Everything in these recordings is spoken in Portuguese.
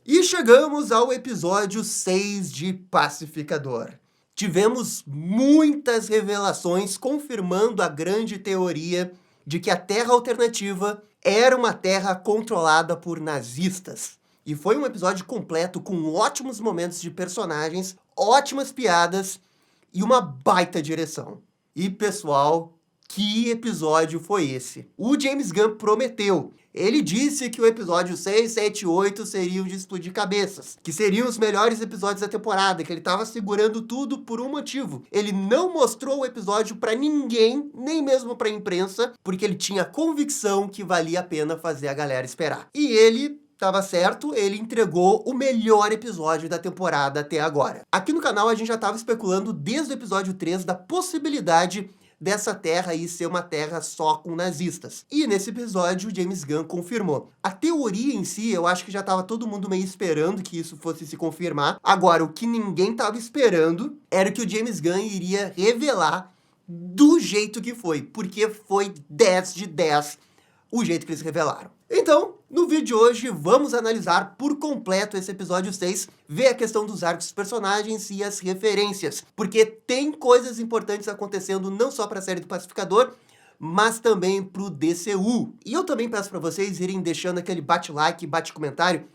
E chegamos ao episódio 6 de Pacificador. Tivemos muitas revelações confirmando a grande teoria de que a Terra Alternativa era uma terra controlada por nazistas. E foi um episódio completo com ótimos momentos de personagens, ótimas piadas e uma baita direção. E pessoal, que episódio foi esse? O James Gunn prometeu. Ele disse que o episódio 6, 7 e 8 seriam de explodir cabeças, que seriam os melhores episódios da temporada, que ele estava segurando tudo por um motivo. Ele não mostrou o episódio para ninguém, nem mesmo para a imprensa, porque ele tinha convicção que valia a pena fazer a galera esperar. E ele estava certo, ele entregou o melhor episódio da temporada até agora. Aqui no canal a gente já estava especulando desde o episódio 3 da possibilidade dessa terra aí ser uma terra só com nazistas. E nesse episódio o James Gunn confirmou. A teoria em si, eu acho que já estava todo mundo meio esperando que isso fosse se confirmar. Agora, o que ninguém estava esperando era que o James Gunn iria revelar do jeito que foi, porque foi 10 de 10 o jeito que eles revelaram. Então, no vídeo de hoje, vamos analisar por completo esse episódio 6, ver a questão dos arcos dos personagens e as referências, porque tem coisas importantes acontecendo não só para a série do Pacificador, mas também para o DCU. E eu também peço para vocês irem deixando aquele bate-like, bate-comentário,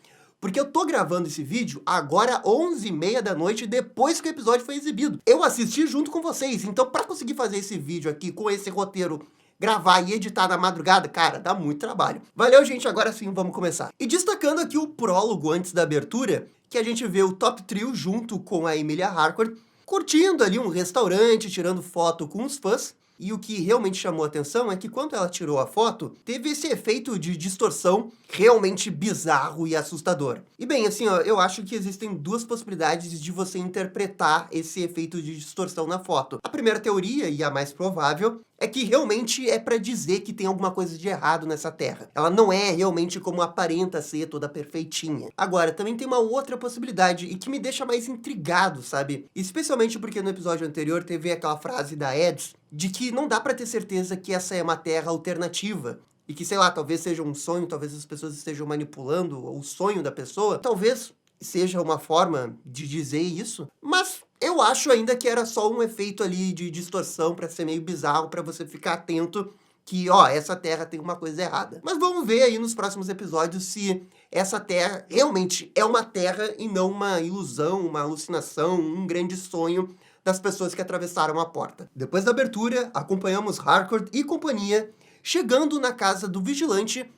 porque eu tô gravando esse vídeo agora 11h30 da noite, depois que o episódio foi exibido. Eu assisti junto com vocês, então para conseguir fazer esse vídeo aqui com esse roteiro, gravar e editar na madrugada, cara, dá muito trabalho. Valeu, gente, agora sim, vamos começar. E destacando aqui o prólogo antes da abertura, que a gente vê o Top Trio junto com a Emilia Harcourt, curtindo ali um restaurante, tirando foto com os fãs. E o que realmente chamou a atenção é que quando ela tirou a foto, teve esse efeito de distorção realmente bizarro e assustador. E bem, assim, ó, eu acho que existem duas possibilidades de você interpretar esse efeito de distorção na foto. A primeira teoria, e a mais provável, é que realmente é para dizer que tem alguma coisa de errado nessa Terra. Ela não é realmente como aparenta ser, toda perfeitinha. Agora, também tem uma outra possibilidade, e que me deixa mais intrigado, sabe? Especialmente porque no episódio anterior teve aquela frase da Eds, de que não dá para ter certeza que essa é uma Terra alternativa. E que, sei lá, talvez seja um sonho, talvez as pessoas estejam manipulando o sonho da pessoa. Talvez seja uma forma de dizer isso, mas eu acho ainda que era só um efeito ali de distorção para ser meio bizarro, para você ficar atento que, ó, essa Terra tem uma coisa errada. Mas vamos ver aí nos próximos episódios se essa Terra realmente é uma Terra e não uma ilusão, uma alucinação, um grande sonho das pessoas que atravessaram a porta. Depois da abertura, acompanhamos Harcourt e companhia chegando na casa do vigilante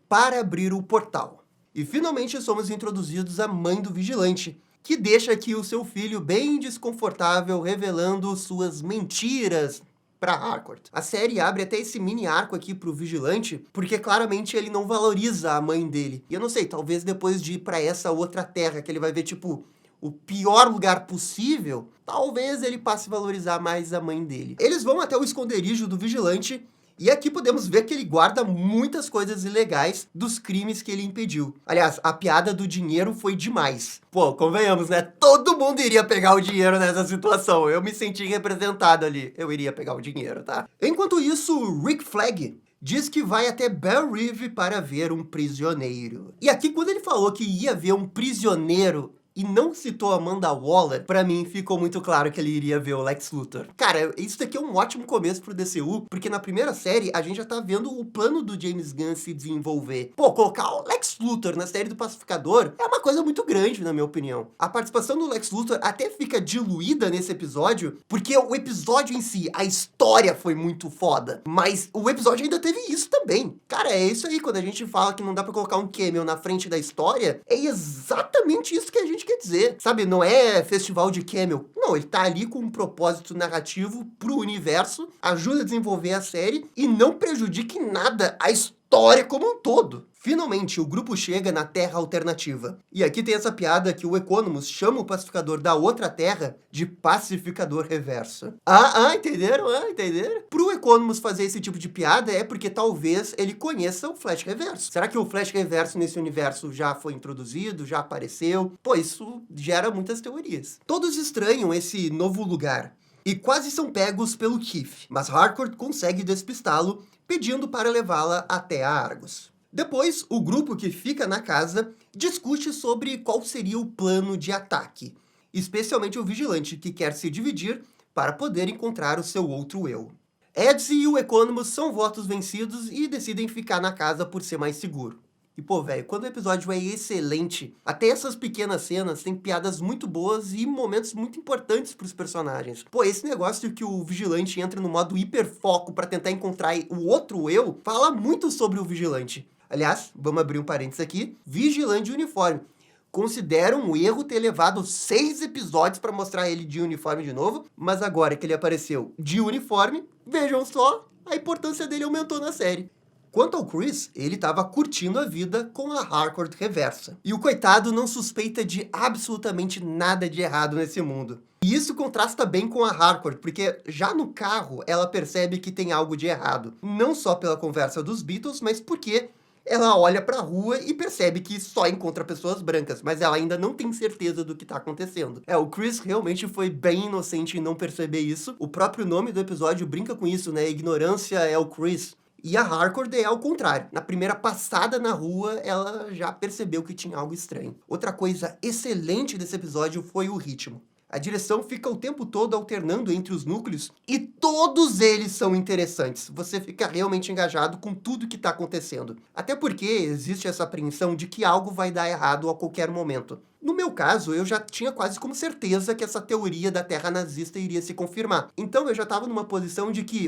para abrir o portal. E finalmente somos introduzidos à mãe do vigilante, que deixa aqui o seu filho bem desconfortável, revelando suas mentiras para Harcourt. A série abre até esse mini arco aqui pro vigilante, porque claramente ele não valoriza a mãe dele. E eu não sei, talvez depois de ir para essa outra terra, que ele vai ver, tipo, o pior lugar possível, talvez ele passe a valorizar mais a mãe dele. Eles vão até o esconderijo do vigilante, e aqui podemos ver que ele guarda muitas coisas ilegais dos crimes que ele impediu. Aliás, a piada do dinheiro foi demais. Pô, convenhamos, né? Todo mundo iria pegar o dinheiro nessa situação. Eu me senti representado ali. Eu iria pegar o dinheiro, tá? Enquanto isso, Rick Flag diz que vai até Belle Reve para ver um prisioneiro. E aqui, quando ele falou que ia ver um prisioneiro e não citou Amanda Waller, pra mim ficou muito claro que ele iria ver o Lex Luthor. Cara, isso daqui é um ótimo começo pro DCU, porque na primeira série a gente já tá vendo o plano do James Gunn se desenvolver. Pô, colocar o Lex Luthor na série do Pacificador é uma coisa muito grande, na minha opinião. A participação do Lex Luthor até fica diluída nesse episódio, porque o episódio em si, a história foi muito foda, mas o episódio ainda teve isso também. Cara, é isso aí, quando a gente fala que não dá pra colocar um cameo na frente da história, é exatamente isso que a gente quer dizer, sabe? Não é festival de cameo. Não, ele tá ali com um propósito narrativo pro universo, ajuda a desenvolver a série e não prejudica em nada a história como um todo. Finalmente, o grupo chega na Terra Alternativa. E aqui tem essa piada que o Economus chama o pacificador da outra Terra de pacificador reverso. Entenderam? Entenderam? Pro Economus fazer esse tipo de piada é porque talvez ele conheça o Flash Reverso. Será que o Flash Reverso nesse universo já foi introduzido, já apareceu? Pô, isso gera muitas teorias. Todos estranham esse novo lugar e quase são pegos pelo Keith, mas Harcourt consegue despistá-lo, pedindo para levá-la até a Argos. Depois, o grupo que fica na casa discute sobre qual seria o plano de ataque, especialmente o Vigilante, que quer se dividir para poder encontrar o seu outro eu. Eds e o Economus são votos vencidos e decidem ficar na casa por ser mais seguro. E pô, velho, quando o episódio é excelente, até essas pequenas cenas têm piadas muito boas e momentos muito importantes pros personagens. Pô, esse negócio de que o Vigilante entra no modo hiperfoco pra tentar encontrar o outro eu, fala muito sobre o Vigilante. Aliás, vamos abrir um parênteses aqui, Vigilante de uniforme. Considero um erro ter levado 6 episódios pra mostrar ele de uniforme de novo, mas agora que ele apareceu de uniforme, vejam só, a importância dele aumentou na série. Quanto ao Chris, ele estava curtindo a vida com a Harcourt reversa. E o coitado não suspeita de absolutamente nada de errado nesse mundo. E isso contrasta bem com a Harcourt, porque já no carro ela percebe que tem algo de errado. Não só pela conversa dos Beatles, mas porque ela olha pra rua e percebe que só encontra pessoas brancas, mas ela ainda não tem certeza do que tá acontecendo. O Chris realmente foi bem inocente em não perceber isso. O próprio nome do episódio brinca com isso, né? Ignorância é o Chris. E a Harcourt é ao contrário. Na primeira passada na rua, ela já percebeu que tinha algo estranho. Outra coisa excelente desse episódio foi o ritmo. A direção fica o tempo todo alternando entre os núcleos e todos eles são interessantes. Você fica realmente engajado com tudo que está acontecendo. Até porque existe essa apreensão de que algo vai dar errado a qualquer momento. No meu caso, eu já tinha quase como certeza que essa teoria da Terra nazista iria se confirmar. Então eu já estava numa posição de que,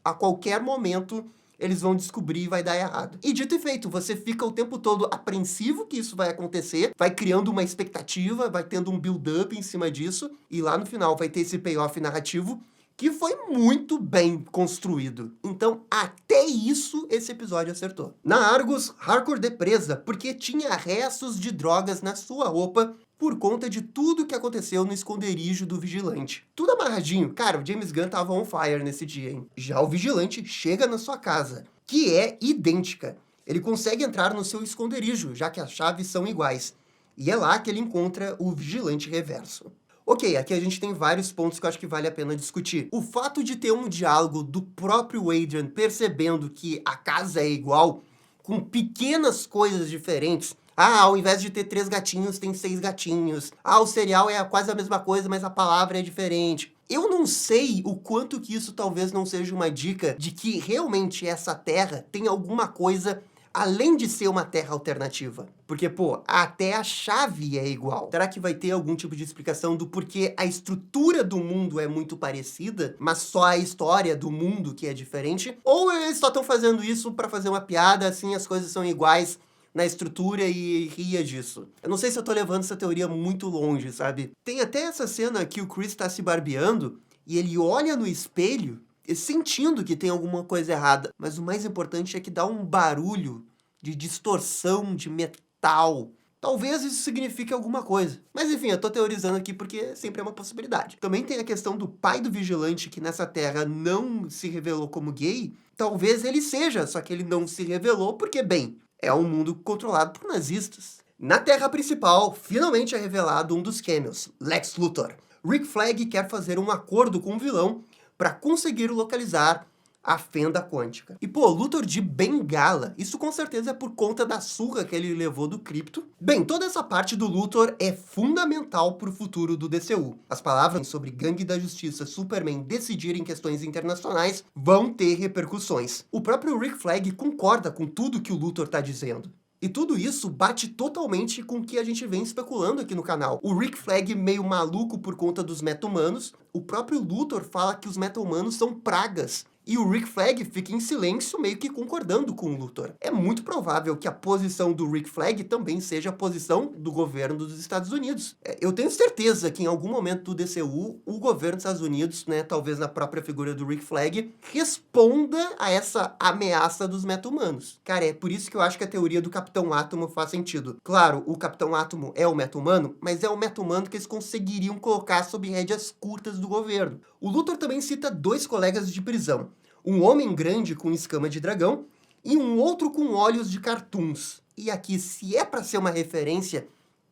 a qualquer momento eles vão descobrir e vai dar errado. E dito e feito, você fica o tempo todo apreensivo que isso vai acontecer, vai criando uma expectativa, vai tendo um build-up em cima disso, e lá no final vai ter esse payoff narrativo que foi muito bem construído. Então, até isso, esse episódio acertou. Na Argus, Harcourt é presa porque tinha restos de drogas na sua roupa por conta de tudo que aconteceu no esconderijo do Vigilante. Tudo amarradinho. Cara, o James Gunn tava on fire nesse dia, hein? Já o Vigilante chega na sua casa, que é idêntica. Ele consegue entrar no seu esconderijo, já que as chaves são iguais. E é lá que ele encontra o Vigilante reverso. Ok, aqui a gente tem vários pontos que eu acho que vale a pena discutir. O fato de ter um diálogo do próprio Adrian percebendo que a casa é igual, com pequenas coisas diferentes. Ao invés de ter 3 gatinhos, tem 6 gatinhos. O cereal é quase a mesma coisa, mas a palavra é diferente. Eu não sei o quanto que isso talvez não seja uma dica de que realmente essa terra tem alguma coisa além de ser uma terra alternativa. Porque, até a chave é igual. Será que vai ter algum tipo de explicação do porquê a estrutura do mundo é muito parecida, mas só a história do mundo que é diferente? Ou eles só estão fazendo isso para fazer uma piada, assim as coisas são iguais na estrutura e ria disso. Eu não sei se eu tô levando essa teoria muito longe, sabe? Tem até essa cena que o Chris tá se barbeando e ele olha no espelho sentindo que tem alguma coisa errada. Mas o mais importante é que dá um barulho de distorção de metal. Talvez isso signifique alguma coisa. Mas enfim, eu tô teorizando aqui porque sempre é uma possibilidade. Também tem a questão do pai do Vigilante, que nessa terra não se revelou como gay. Talvez ele seja, só que ele não se revelou porque, bem, é um mundo controlado por nazistas. Na Terra principal, finalmente é revelado um dos Camels, Lex Luthor. Rick Flag quer fazer um acordo com o vilão para conseguir localizar a fenda quântica. E Luthor de bengala, isso com certeza é por conta da surra que ele levou do Krypto. Bem, toda essa parte do Luthor é fundamental para o futuro do DCU. As palavras sobre Gangue da Justiça, Superman decidirem questões internacionais vão ter repercussões. O próprio Rick Flag concorda com tudo que o Luthor está dizendo. E tudo isso bate totalmente com o que a gente vem especulando aqui no canal. O Rick Flag meio maluco por conta dos meta-humanos. O próprio Luthor fala que os meta-humanos são pragas. E o Rick Flag fica em silêncio, meio que concordando com o Luthor. É muito provável que a posição do Rick Flag também seja a posição do governo dos Estados Unidos. Eu tenho certeza que em algum momento do DCU, o governo dos Estados Unidos, talvez na própria figura do Rick Flag, responda a essa ameaça dos meta-humanos. Cara, é por isso que eu acho que a teoria do Capitão Átomo faz sentido. Claro, o Capitão Átomo é o meta-humano, mas é o meta-humano que eles conseguiriam colocar sob rédeas curtas do governo. O Luthor também cita 2 colegas de prisão. Um homem grande com escama de dragão e um outro com olhos de cartoons. E aqui, se é pra ser uma referência,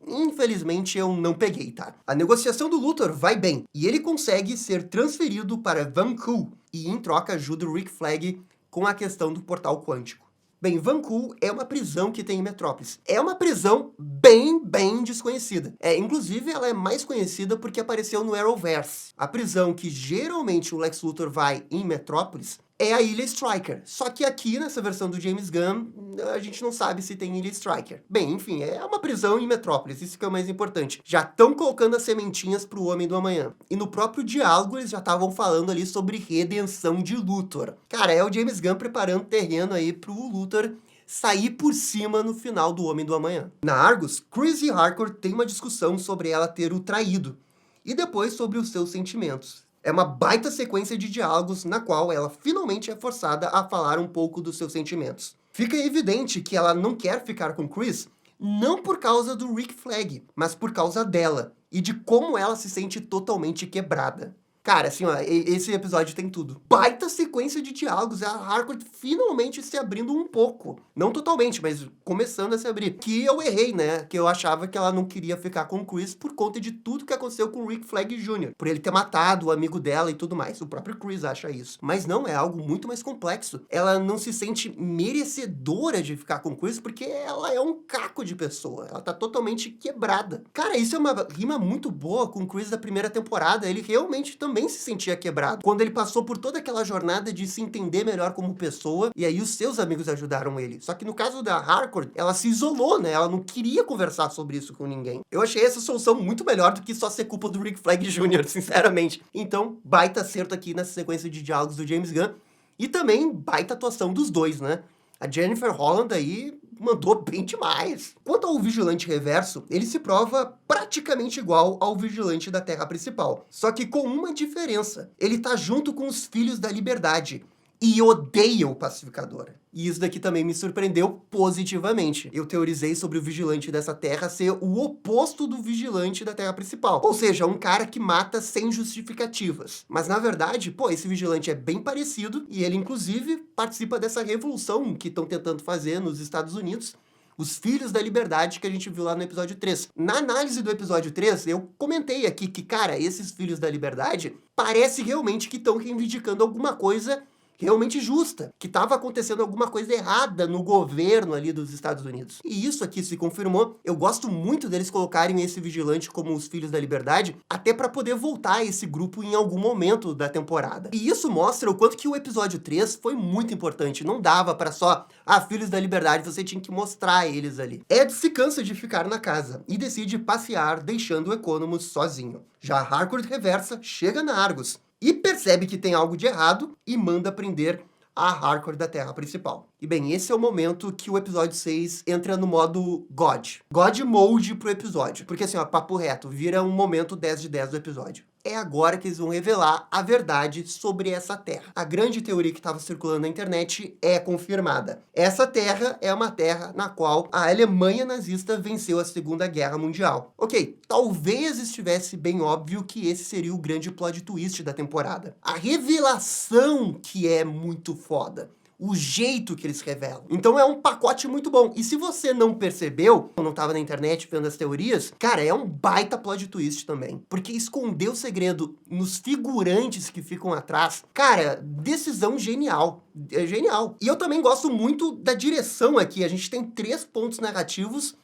infelizmente eu não peguei, tá? A negociação do Luthor vai bem, e ele consegue ser transferido para Vanku, e em troca ajuda o Rick Flag com a questão do portal quântico. Bem, Vancool é uma prisão que tem em Metrópolis. É uma prisão bem desconhecida. Inclusive, ela é mais conhecida porque apareceu no Arrowverse. A prisão que geralmente o Lex Luthor vai em Metrópolis é a Ilha Striker. Só que aqui, nessa versão do James Gunn, a gente não sabe se tem Ilha Striker. Bem, enfim, é uma prisão em Metrópolis, isso que é o mais importante. Já estão colocando as sementinhas pro Homem do Amanhã. E no próprio diálogo, eles já estavam falando ali sobre redenção de Luthor. Cara, é o James Gunn preparando terreno aí pro Luthor sair por cima no final do Homem do Amanhã. Na Argus, Chris e Harcourt têm uma discussão sobre ela ter o traído. E depois sobre os seus sentimentos. É uma baita sequência de diálogos na qual ela finalmente é forçada a falar um pouco dos seus sentimentos. Fica evidente que ela não quer ficar com Chris, não por causa do Rick Flag, mas por causa dela, e de como ela se sente totalmente quebrada. Cara, assim, ó, esse episódio tem tudo. Baita sequência de diálogos, a Harcourt finalmente se abrindo um pouco. Não totalmente, mas começando a se abrir. Que eu errei, né? Que eu achava que ela não queria ficar com o Chris por conta de tudo que aconteceu com o Rick Flag Jr. Por ele ter matado o amigo dela e tudo mais. O próprio Chris acha isso. Mas não, é algo muito mais complexo. Ela não se sente merecedora de ficar com o Chris porque ela é um caco de pessoa. Ela tá totalmente quebrada. Cara, isso é uma rima muito boa com o Chris da primeira temporada. Ele realmente também se sentia quebrado. Quando ele passou por toda aquela jornada de se entender melhor como pessoa, e aí os seus amigos ajudaram ele. Só que no caso da Harcourt, ela se isolou, né? Ela não queria conversar sobre isso com ninguém. Eu achei essa solução muito melhor do que só ser culpa do Rick Flag Jr., sinceramente. Então, baita acerto aqui nessa sequência de diálogos do James Gunn. E também baita atuação dos dois, né? A Jennifer Holland aí mandou bem demais. Quanto ao Vigilante Reverso, ele se prova praticamente igual ao Vigilante da Terra principal. Só que com uma diferença. Ele tá junto com os Filhos da Liberdade. E odeia o Pacificador. E isso daqui também me surpreendeu positivamente. Eu teorizei sobre o Vigilante dessa Terra ser o oposto do Vigilante da Terra principal. Ou seja, um cara que mata sem justificativas. Mas na verdade, pô, esse Vigilante é bem parecido e ele inclusive participa dessa revolução que estão tentando fazer nos Estados Unidos. Os Filhos da Liberdade que a gente viu lá no episódio 3. Na análise do episódio 3, eu comentei aqui que, cara, esses Filhos da Liberdade parece realmente que estão reivindicando alguma coisa realmente justa, que estava acontecendo alguma coisa errada no governo ali dos Estados Unidos. E isso aqui se confirmou. Eu gosto muito deles colocarem esse vigilante como os Filhos da Liberdade, até para poder voltar a esse grupo em algum momento da temporada. E isso mostra o quanto que o episódio 3 foi muito importante. Não dava para só, Filhos da Liberdade, você tinha que mostrar eles ali. Ed se cansa de ficar na casa e decide passear, deixando o Economus sozinho. Já Harcourt Reversa chega na Argus e percebe que tem algo de errado e manda prender a Harcourt da Terra principal. E bem, esse é o momento que o episódio 6 entra no modo God. God Mode pro episódio. Porque assim, ó, papo reto, vira um momento 10 de 10 do episódio. É agora que eles vão revelar a verdade sobre essa Terra. A grande teoria que estava circulando na internet é confirmada. Essa Terra é uma Terra na qual a Alemanha nazista venceu a Segunda Guerra Mundial. Ok, talvez estivesse bem óbvio que esse seria o grande plot twist da temporada. A revelação que é muito foda. O jeito que eles revelam. Então é um pacote muito bom. E se você não percebeu, ou não estava na internet vendo as teorias, cara, é um baita plot twist também. Porque esconder o segredo nos figurantes que ficam atrás, cara, decisão genial. É genial. E eu também gosto muito da direção aqui. A gente tem 3 pontos narrativos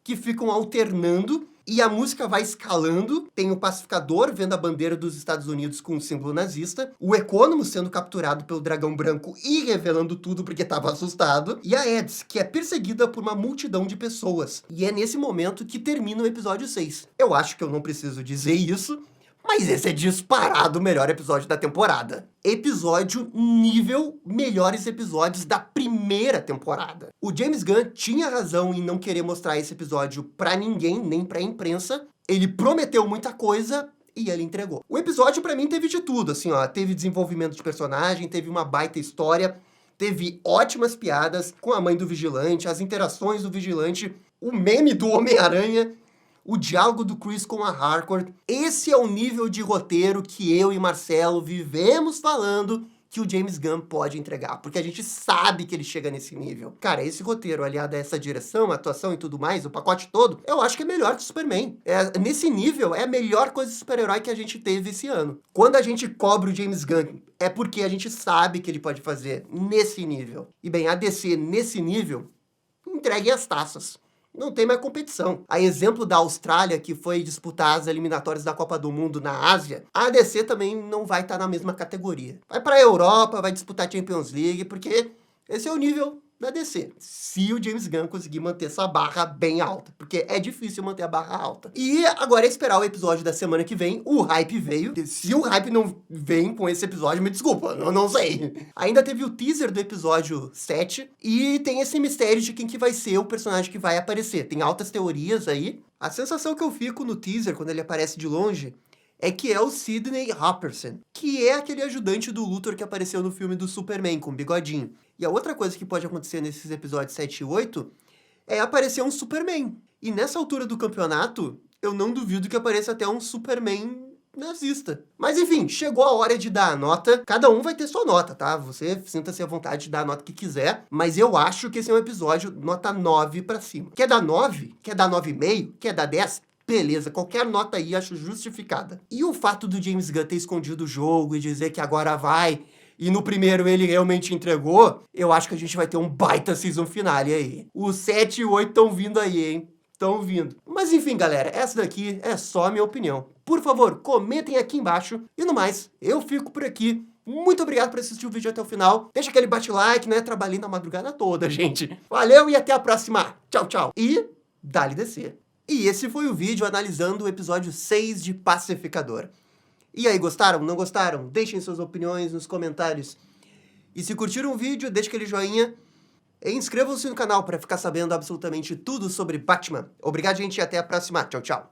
que ficam alternando e a música vai escalando. Tem o pacificador vendo a bandeira dos Estados Unidos com o símbolo nazista, o Economus sendo capturado pelo dragão branco e revelando tudo porque estava assustado, e a Eds, que é perseguida por uma multidão de pessoas. E é nesse momento que termina o episódio 6. Eu acho que eu não preciso dizer isso, mas esse é disparado o melhor episódio da temporada. Episódio nível melhores episódios da primeira temporada. O James Gunn tinha razão em não querer mostrar esse episódio pra ninguém, nem pra imprensa. Ele prometeu muita coisa e ele entregou. O episódio pra mim teve de tudo, assim, ó. Teve desenvolvimento de personagem, teve uma baita história, teve ótimas piadas com a mãe do Vigilante, as interações do Vigilante, o meme do Homem-Aranha, o diálogo do Chris com a Harcourt. Esse é o nível de roteiro que eu e Marcelo vivemos falando que o James Gunn pode entregar, porque a gente sabe que ele chega nesse nível. Cara, esse roteiro, aliado a essa direção, a atuação e tudo mais, o pacote todo, eu acho que é melhor que Superman. Nesse nível, é a melhor coisa de super-herói que a gente teve esse ano. Quando a gente cobra o James Gunn, é porque a gente sabe que ele pode fazer nesse nível. E bem, a DC nesse nível, entregue as taças. Não tem mais competição. A exemplo da Austrália, que foi disputar as eliminatórias da Copa do Mundo na Ásia, a DC também não vai estar na mesma categoria. Vai para a Europa, vai disputar a Champions League, porque esse é o nível da DC. Se o James Gunn conseguir manter essa barra bem alta, porque é difícil manter a barra alta. E agora é esperar o episódio da semana que vem. O hype veio. Se o hype não vem com esse episódio, me desculpa, eu não sei. Ainda teve o teaser do episódio 7 e tem esse mistério de quem que vai ser o personagem que vai aparecer. Tem altas teorias aí. A sensação que eu fico no teaser, quando ele aparece de longe, é que é o Sidney Hopperson, que é aquele ajudante do Luthor que apareceu no filme do Superman, com bigodinho. E a outra coisa que pode acontecer nesses episódios 7 e 8 é aparecer um Superman. E nessa altura do campeonato, eu não duvido que apareça até um Superman nazista. Mas enfim, chegou a hora de dar a nota. Cada um vai ter sua nota, tá? Você sinta-se à vontade de dar a nota que quiser, mas eu acho que esse é um episódio nota 9 pra cima. Quer dar 9? Quer dar 9,5? Quer dar 10? Beleza, qualquer nota aí acho justificada. E o fato do James Gunn ter escondido o jogo e dizer que agora vai, e no primeiro ele realmente entregou, eu acho que a gente vai ter um baita season finale aí. Os 7 e 8 estão vindo aí, hein? Estão vindo. Mas enfim, galera, essa daqui é só a minha opinião. Por favor, comentem aqui embaixo. E no mais, eu fico por aqui. Muito obrigado por assistir o vídeo até o final. Deixa aquele bate-like, né? Trabalhei na madrugada toda, gente. Valeu e até a próxima. Tchau, tchau. E dá-lhe descer. E esse foi o vídeo analisando o episódio 6 de Pacificador. E aí, gostaram? Não gostaram? Deixem suas opiniões nos comentários. E se curtiram o vídeo, deixa aquele joinha. E inscrevam-se no canal para ficar sabendo absolutamente tudo sobre Batman. Obrigado, gente, e até a próxima. Tchau, tchau.